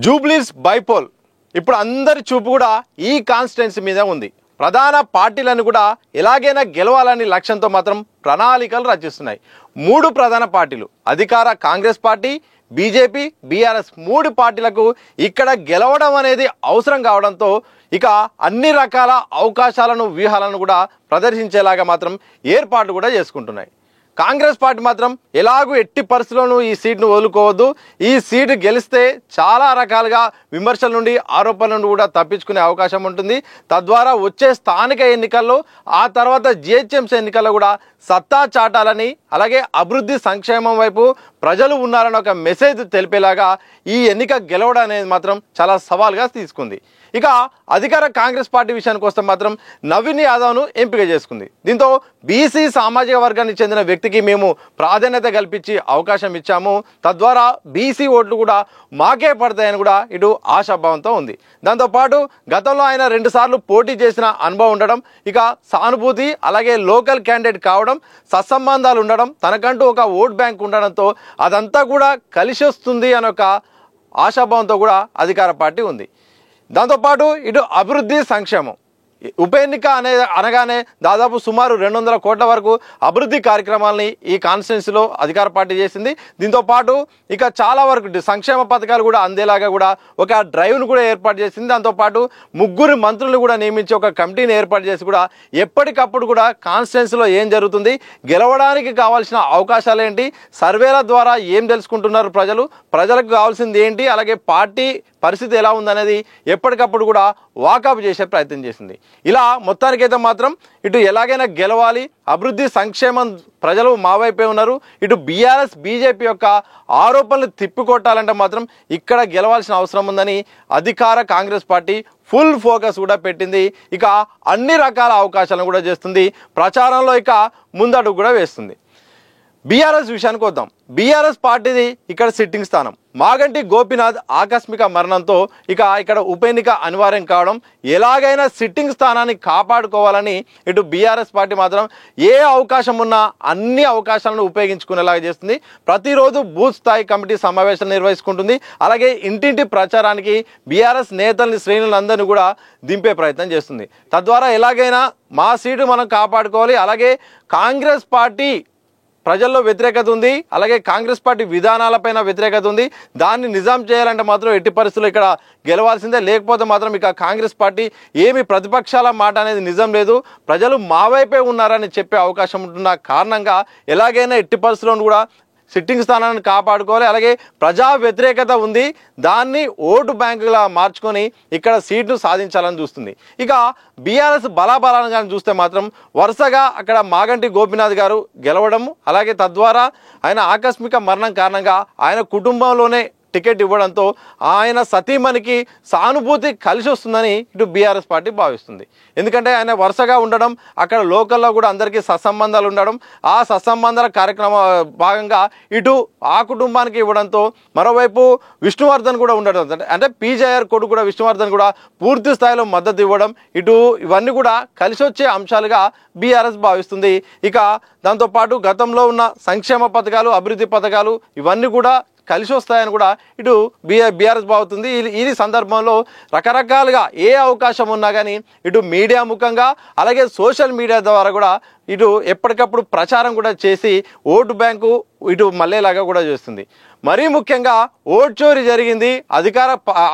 జూబ్లీస్ bypoll ఇప్పుడు అందరి చూపు కూడా ఈ కాన్స్టిట్యున్సీ మీద ఉంది. ప్రధాన పార్టీలను కూడా ఎలాగైనా గెలవాలని లక్ష్యంతో మాత్రం ప్రణాళికలు రచిస్తున్నాయి. మూడు ప్రధాన పార్టీలు అధికార కాంగ్రెస్ పార్టీ, బీజేపీ, బీఆర్ఎస్ మూడు పార్టీలకు ఇక్కడ గెలవడం అనేది అవసరం కావడంతో ఇక అన్ని రకాల అవకాశాలను వ్యూహాలను కూడా ప్రదర్శించేలాగా మాత్రం ఏర్పాట్లు కూడా చేసుకుంటున్నాయి. కాంగ్రెస్ పార్టీ మాత్రం ఎలాగూ ఎట్టి పరిస్థితుల్లోనూ ఈ సీట్ను వదులుకోవద్దు, ఈ సీటు గెలిస్తే చాలా రకాలుగా విమర్శల నుండి ఆరోపణల నుండి కూడా తప్పించుకునే అవకాశం ఉంటుంది. తద్వారా వచ్చే స్థానిక ఎన్నికల్లో ఆ తర్వాత జిహెచ్ఎంసీ ఎన్నికల్లో కూడా సత్తా చాటాలని, అలాగే అభివృద్ధి సంక్షేమం వైపు ప్రజలు ఉన్నారని ఒక మెసేజ్ తెలిపేలాగా ఈ ఎన్నిక గెలవడం అనేది మాత్రం చాలా సవాల్గా తీసుకుంది. ఇక అధికార కాంగ్రెస్ పార్టీ విషయానికి వస్తే మాత్రం నవీన్ యాదవ్ను ఎంపిక చేసుకుంది. దీంతో బీసీ సామాజిక వర్గానికి చెందిన వ్యక్తికి మేము ప్రాధాన్యత కల్పించి అవకాశం ఇచ్చాము, తద్వారా బీసీ ఓట్లు కూడా మాకే పడతాయని కూడా ఇటు ఆశాభావంతో ఉంది. దాంతోపాటు గతంలో ఆయన 2 సార్లు పోటీ చేసిన అనుభవం ఉండడం, ఇక సానుభూతి, అలాగే లోకల్ క్యాండిడేట్ కావడం, సత్సంబంధాలు ఉండడం, తనకంటూ ఒక ఓట్ బ్యాంక్ ఉండడంతో అదంతా కూడా కలిసి వస్తుంది అనే ఒక ఆశాభావంతో కూడా అధికార పార్టీ ఉంది. దాంతోపాటు ఇటు అభివృద్ధి సంక్షేమం, ఉప ఎన్నిక అనగానే దాదాపు సుమారు 200 కోట్ల వరకు అభివృద్ధి కార్యక్రమాలని ఈ కాన్స్టిట్యున్సీలో అధికార పార్టీ చేసింది. దీంతోపాటు ఇక చాలా వరకు సంక్షేమ పథకాలు కూడా అందేలాగా కూడా ఒక డ్రైవ్ను కూడా ఏర్పాటు చేసింది. దాంతోపాటు 3 మంత్రులు కూడా నియమించి ఒక కమిటీని ఏర్పాటు చేసి కూడా ఎప్పటికప్పుడు కూడా కాన్స్టిట్యున్సీలో ఏం జరుగుతుంది, గెలవడానికి కావాల్సిన అవకాశాలు ఏంటి, సర్వేల ద్వారా ఏం తెలుసుకుంటున్నారు ప్రజలకు కావాల్సింది ఏంటి, అలాగే పార్టీ పరిస్థితి ఎలా ఉందనేది ఎప్పటికప్పుడు కూడా వాకప్ చేసే ప్రయత్నం చేసింది. ఇలా మొత్తానికైతే మాత్రం ఇటు ఎలాగైనా గెలవాలి, అభివృద్ధి సంక్షేమం ప్రజలు మా వైపే ఉన్నారు, ఇటు బీఆర్ఎస్ బీజేపీ యొక్క ఆరోపణలు తిప్పికొట్టాలంటే మాత్రం ఇక్కడ గెలవాల్సిన అవసరం ఉందని అధికార కాంగ్రెస్ పార్టీ ఫుల్ ఫోకస్ కూడా పెట్టింది. ఇక అన్ని రకాల అవకాశాలను కూడా చేస్తుంది, ప్రచారంలో ఇక ముందడుగు కూడా వేస్తుంది. బీఆర్ఎస్ విషయానికి వద్దాం. బీఆర్ఎస్ పార్టీది ఇక్కడ సిట్టింగ్ స్థానం. మాగంటి గోపీనాథ్ ఆకస్మిక మరణంతో ఇక్కడ ఉప ఎన్నిక అనివార్యం కావడం, ఎలాగైనా సిట్టింగ్ స్థానాన్ని కాపాడుకోవాలని ఇటు బీఆర్ఎస్ పార్టీ మాత్రం ఏ అవకాశం ఉన్నా అన్ని అవకాశాలను ఉపయోగించుకునేలాగా చేస్తుంది. ప్రతిరోజు బూత్ స్థాయి కమిటీ సమావేశాలు నిర్వహించుకుంటుంది. అలాగే ఇంటింటి ప్రచారానికి బీఆర్ఎస్ నేతల్ని, శ్రేణులందరినీ కూడా దింపే ప్రయత్నం చేస్తుంది. తద్వారా ఎలాగైనా మా సీటు మనం కాపాడుకోవాలి, అలాగే కాంగ్రెస్ పార్టీ ప్రజల్లో వ్యతిరేకత ఉంది, అలాగే కాంగ్రెస్ పార్టీ విధానాలపైన వ్యతిరేకత ఉంది, దాన్ని నిజాం చేయాలంటే మాత్రం ఎట్టి పరిస్థితుల్లో ఇక్కడ గెలవాల్సిందే. లేకపోతే మాత్రం ఇక కాంగ్రెస్ పార్టీ ఏమి ప్రతిపక్షాల మాట అనేది నిజం లేదు, ప్రజలు మా వైపే ఉన్నారని చెప్పే అవకాశం ఉంటున్న కారణంగా ఎలాగైనా ఎట్టి పరిస్థితుల్లో కూడా సిట్టింగ్ స్థానాన్ని కాపాడుకోవాలి. అలాగే ప్రజా వ్యతిరేకత ఉంది, దాన్ని ఓటు బ్యాంకులా మార్చుకొని ఇక్కడ సీట్ను సాధించాలని చూస్తుంది. ఇక బీఆర్ఎస్ బలాబలాన్ని చూస్తే మాత్రం వరుసగా అక్కడ మాగంటి గోపీనాథ్ గారు గెలవడం, అలాగే తద్వారా ఆయన ఆకస్మిక మరణం కారణంగా ఆయన కుటుంబంలోనే టికెట్ ఇవ్వడంతో ఆయన సతీమణికి సానుభూతి కలిసి వస్తుందని ఇటు బీఆర్ఎస్ పార్టీ భావిస్తుంది. ఎందుకంటే ఆయన వరుసగా ఉండడం, అక్కడ లోకల్లో కూడా అందరికీ సత్సంబంధాలు ఉండడం, ఆ సత్సంబంధాల కార్యక్రమ భాగంగా ఇటు ఆ కుటుంబానికి ఇవ్వడంతో మరోవైపు విష్ణువర్ధన్ కూడా ఉండడం, అంటే పీజేఆర్ కొడుకు కూడా విష్ణువర్ధన్ కూడా పూర్తి స్థాయిలో మద్దతు ఇవ్వడం, ఇటు ఇవన్నీ కూడా కలిసి వచ్చే అంశాలుగా బీఆర్ఎస్ భావిస్తుంది. ఇక దాంతోపాటు గతంలో ఉన్న సంక్షేమ పథకాలు, అభివృద్ధి పథకాలు ఇవన్నీ కూడా కలిసి వస్తాయని కూడా ఇటు బీఆర్ఎస్ భావిస్తుంది. ఈ సందర్భంలో రకరకాలుగా ఏ అవకాశం ఉన్నా కానీ ఇటు మీడియా ముఖంగా, అలాగే సోషల్ మీడియా ద్వారా కూడా ఇటు ఎప్పటికప్పుడు ప్రచారం కూడా చేసి ఓటు బ్యాంకు ఇటు మళ్ళేలాగా కూడా చేస్తుంది. మరీ ముఖ్యంగా ఓట్ చోరీ జరిగింది,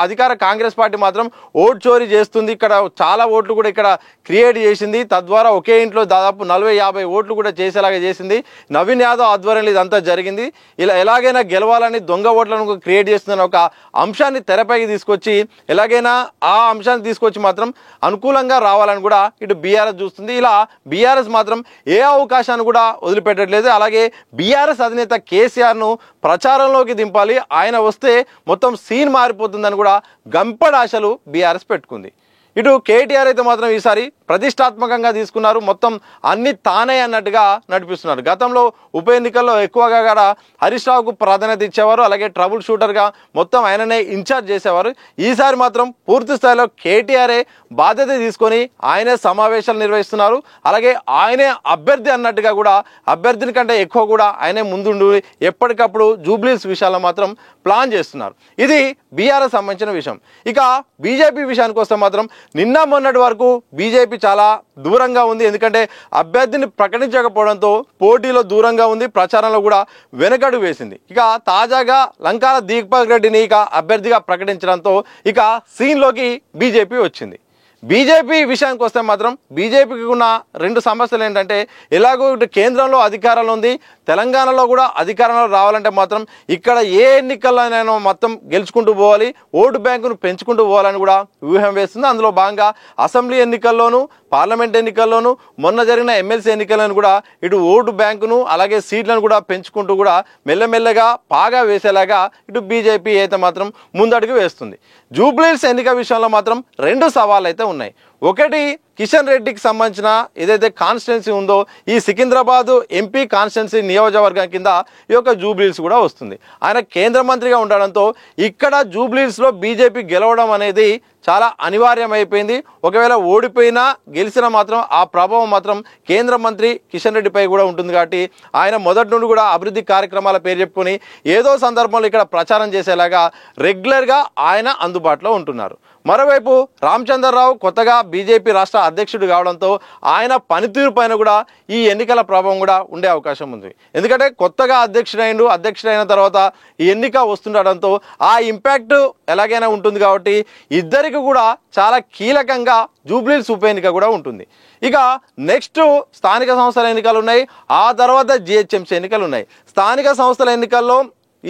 అధికార కాంగ్రెస్ పార్టీ మాత్రం ఓట్ చోరీ చేస్తుంది, ఇక్కడ చాలా ఓట్లు కూడా ఇక్కడ క్రియేట్ చేసింది, తద్వారా ఒకే ఇంట్లో దాదాపు 40-50 ఓట్లు కూడా చేసేలాగా చేసింది. నవీన్ యాదవ్ ఆధ్వర్యంలో ఇదంతా జరిగింది. ఇలా ఎలాగైనా గెలవాలని దొంగ ఓట్లను క్రియేట్ చేస్తుందని ఒక అంశాన్ని తెరపైకి తీసుకొచ్చి ఎలాగైనా ఆ అంశాన్ని తీసుకొచ్చి మాత్రం అనుకూలంగా రావాలని కూడా ఇటు బీఆర్ఎస్ చూస్తుంది. ఇలా బీఆర్ఎస్ మాత్రం ఏ అవకాశాన్ని కూడా వదిలిపెట్టట్లేదు. అలాగే బీఆర్ఎస్ అధినేత కేసీఆర్ను ప్రచారంలోకి దింపాలి, ఆయన వస్తే మొత్తం సీన్ మారిపోతుందని కూడా గంపడాశలు బీఆర్ఎస్ పెట్టుకుంది. ఇటు కేటీఆర్ అయితే మాత్రం ఈసారి ప్రతిష్టాత్మకంగా తీసుకున్నారు. మొత్తం అన్ని తానే అన్నట్టుగా నడిపిస్తున్నారు. గతంలో ఉప ఎన్నికల్లో ఎక్కువగా కూడా హరీష్ రావుకు ప్రాధాన్యత ఇచ్చేవారు. అలాగే ట్రబుల్ షూటర్గా మొత్తం ఆయననే ఇన్ఛార్జ్ చేసేవారు. ఈసారి మాత్రం పూర్తి స్థాయిలో కేటీఆర్ఏ బాధ్యత తీసుకొని ఆయనే సమావేశాలు నిర్వహిస్తున్నారు. అలాగే ఆయనే అభ్యర్థి అన్నట్టుగా కూడా అభ్యర్థిని కంటే ఎక్కువ కూడా ఆయనే ముందుండి ఎప్పటికప్పుడు జూబ్లీస్ విషయాల్లో మాత్రం ప్లాన్ చేస్తున్నారు. ఇది బీఆర్ఎస్ సంబంధించిన విషయం. ఇక బీజేపీ విషయానికి వస్తే మాత్రం నిన్న మొన్నటి వరకు బీజేపీ చాలా దూరంగా ఉంది. ఎందుకంటే అభ్యర్థిని ప్రకటించకపోవడంతో పోటీలో దూరంగా ఉంది, ప్రచారంలో కూడా వెనకడుగు వేసింది. ఇక తాజాగా లంకాల దీపక్ రెడ్డిని ఇక అభ్యర్థిగా ప్రకటించడంతో ఇక సీన్లోకి బీజేపీ వచ్చింది. బీజేపీ విషయానికి వస్తే మాత్రం బీజేపీకి ఉన్న రెండు సమస్యలు ఏంటంటే, ఎలాగో ఇటు కేంద్రంలో అధికారంలో ఉంది, తెలంగాణలో కూడా అధికారంలో రావాలంటే మాత్రం ఇక్కడ ఏ ఎన్నికల్లోనైనా మొత్తం గెలుచుకుంటూ పోవాలి, ఓటు బ్యాంకును పెంచుకుంటూ పోవాలని కూడా వ్యూహం వేస్తుంది. అందులో భాగంగా అసెంబ్లీ ఎన్నికల్లోనూ పార్లమెంట్ ఎన్నికల్లోనూ మొన్న జరిగిన ఎమ్మెల్సీ ఎన్నికలను కూడా ఇటు ఓటు బ్యాంకును అలాగే సీట్లను కూడా పెంచుకుంటూ కూడా మెల్లమెల్లగా పాగా వేసేలాగా ఇటు బీజేపీ అయితే మాత్రం ముందడుగు వేస్తుంది. జూబ్లీస్ ఎన్నిక విషయంలో మాత్రం రెండు సవాళ్ళు అయితే ఉన్నాయి. ఒకటి, కిషన్ రెడ్డికి సంబంధించిన ఏదైతే కాన్స్టిట్యున్సీ ఉందో ఈ సికింద్రాబాద్ ఎంపీ కాన్స్టిట్యున్సీ నియోజకవర్గం కింద ఈ యొక్క జూబ్లీస్ కూడా వస్తుంది. ఆయన కేంద్ర మంత్రిగా ఉండడంతో ఇక్కడ జూబ్లీస్లో బీజేపీ గెలవడం అనేది చాలా అనివార్యమైపోయింది. ఒకవేళ ఓడిపోయినా గెలిచినా మాత్రం ఆ ప్రభావం మాత్రం కేంద్ర మంత్రి కిషన్ రెడ్డిపై కూడా ఉంటుంది. కాబట్టి ఆయన మొదటి నుండి కూడా అభివృద్ధి కార్యక్రమాల పేరు చెప్పుకొని ఏదో సందర్భంలో ఇక్కడ ప్రచారం చేసేలాగా రెగ్యులర్గా ఆయన అందుబాటులో ఉంటున్నారు. మరోవైపు రామచంద్రరావు కొత్తగా బీజేపీ రాష్ట్ర అధ్యక్షుడు కావడంతో ఆయన పనితీరు పైన కూడా ఈ ఎన్నికల ప్రభావం కూడా ఉండే అవకాశం ఉంది. ఎందుకంటే కొత్తగా అధ్యక్షుడైన తర్వాత ఈ ఎన్నిక వస్తుండడంతో ఆ ఇంపాక్ట్ ఎలాగైనా ఉంటుంది. కాబట్టి ఇద్దరికి కూడా చాలా కీలకంగా జూబ్లీస్ ఉప ఎన్నిక కూడా ఉంటుంది. ఇక నెక్స్ట్ స్థానిక సంస్థల ఎన్నికలు ఉన్నాయి, ఆ తర్వాత జిహెచ్ఎంసీ ఎన్నికలు ఉన్నాయి. స్థానిక సంస్థల ఎన్నికల్లో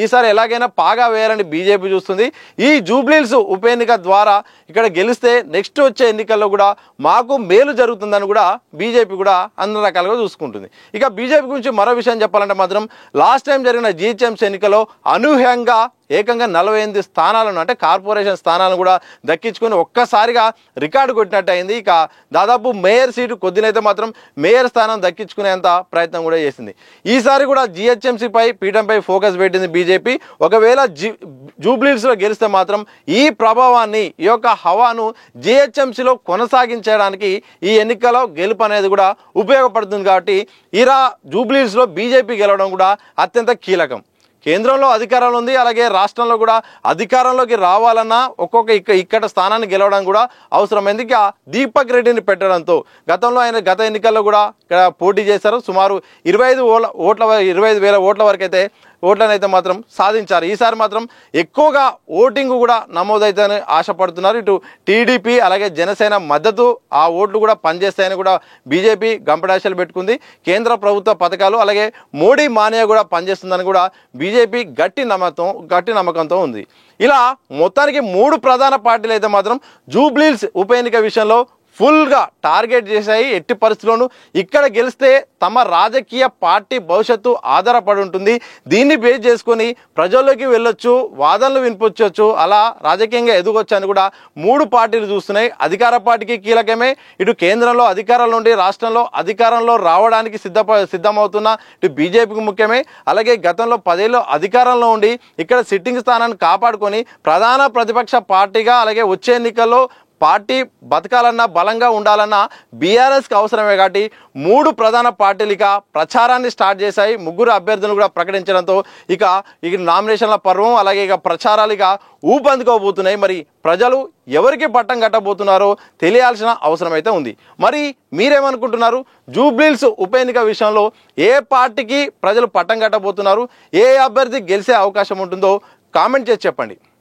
ఈసారి ఎలాగైనా పాగా వేయాలని బీజేపీ చూస్తుంది. ఈ జూబ్లీస్ ఉప ఎన్నిక ద్వారా ఇక్కడ గెలిస్తే నెక్స్ట్ వచ్చే ఎన్నికల్లో కూడా మాకు మేలు జరుగుతుందని కూడా బీజేపీ కూడా అన్ని రకాలుగా చూసుకుంటుంది. ఇక బీజేపీ గురించి మరో విషయం చెప్పాలంటే మాత్రం లాస్ట్ టైం జరిగిన జిహెచ్ఎంసీ ఎన్నికలో అనూహ్యంగా ఏకంగా 48 స్థానాలను అంటే కార్పొరేషన్ స్థానాలను కూడా దక్కించుకొని ఒక్కసారిగా రికార్డు కొట్టినట్టు అయింది. ఇక దాదాపు మేయర్ సీటు కొద్దినైతే మాత్రం మేయర్ స్థానం దక్కించుకునేంత ప్రయత్నం కూడా చేసింది. ఈసారి కూడా జిహెచ్ఎంసీపై పీఠంపై ఫోకస్ పెట్టింది బీజేపీ. ఒకవేళ జూబ్లీస్లో గెలిస్తే మాత్రం ఈ ప్రభావాన్ని ఈ యొక్క హవాను జిహెచ్ఎంసీలో కొనసాగించడానికి ఈ ఎన్నికలో గెలుపు అనేది కూడా ఉపయోగపడుతుంది. కాబట్టి ఇలా జూబ్లీస్లో బీజేపీ గెలవడం కూడా అత్యంత కీలకం. కేంద్రంలో అధికారంలో ఉంది, అలాగే రాష్ట్రంలో కూడా అధికారంలోకి రావాలన్నా ఇక్కడ స్థానాన్ని గెలవడం కూడా అవసరమైంది. ఇక దీపక్ రెడ్డిని పెట్టడంతో గతంలో ఆయన గత ఎన్నికల్లో కూడా ఇక్కడ పోటీ చేశారు. సుమారు 25,000 ఓట్ల వరకు అయితే ఓట్లనైతే మాత్రం సాధించారు. ఈసారి మాత్రం ఎక్కువగా ఓటింగ్ కూడా నమోదైతేనే ఆశపడుతున్నారు. ఇటు టీడీపీ అలాగే జనసేన మద్దతు ఆ ఓట్లు కూడా పనిచేస్తాయని కూడా బీజేపీ గంపడాశలు పెట్టుకుంది. కేంద్ర ప్రభుత్వ పథకాలు అలాగే మోడీ మానియా కూడా పనిచేస్తుందని కూడా బీజేపీ గట్టి నమ్మకంతో ఉంది. ఇలా మొత్తానికి 3 ప్రధాన పార్టీలు అయితే మాత్రం జూబ్లీస్ ఉప ఎన్నిక విషయంలో ఫుల్గా టార్గెట్ చేశాయి. ఎట్టి పరిస్థితుల్లోనూ ఇక్కడ గెలిస్తే తమ రాజకీయ పార్టీ భవిష్యత్తు ఆధారపడి ఉంటుంది, దీన్ని బేస్ చేసుకొని ప్రజల్లోకి వెళ్ళొచ్చు, వాదనలు వినిపించవచ్చు, అలా రాజకీయంగా ఎదగొచ్చు అని కూడా 3 పార్టీలు చూస్తున్నాయి. అధికార పార్టీకి కీలకమే, ఇటు కేంద్రంలో అధికారంలో ఉండి రాష్ట్రంలో అధికారంలో రావడానికి సిద్ధమవుతున్న ఇటు బీజేపీకి ముఖ్యమే. అలాగే గతంలో 10 ఏళ్ళు అధికారంలో ఉండి ఇక్కడ సిట్టింగ్ స్థానాన్ని కాపాడుకొని ప్రధాన ప్రతిపక్ష పార్టీగా అలాగే వచ్చే ఎన్నికల్లో పార్టీ బతకాలన్నా బలంగా ఉండాలన్నా బీఆర్ఎస్కి అవసరమే. కాబట్టి 3 ప్రధాన పార్టీలు ఇక ప్రచారాన్ని స్టార్ట్ చేశాయి. 3 అభ్యర్థులను కూడా ప్రకటించడంతో ఇక నామినేషన్ల పర్వం అలాగే ఇక ప్రచారాలు ఇక ఊపందుకోబోతున్నాయి. మరి ప్రజలు ఎవరికి పట్టం కట్టబోతున్నారో తెలియాల్సిన అవసరం అయితే ఉంది. మరి మీరేమనుకుంటున్నారు? జూబ్లీస్ ఉప ఎన్నిక విషయంలో ఏ పార్టీకి ప్రజలు పట్టం కట్టబోతున్నారు, ఏ అభ్యర్థి గెలిచే అవకాశం ఉంటుందో కామెంట్ చేసి చెప్పండి.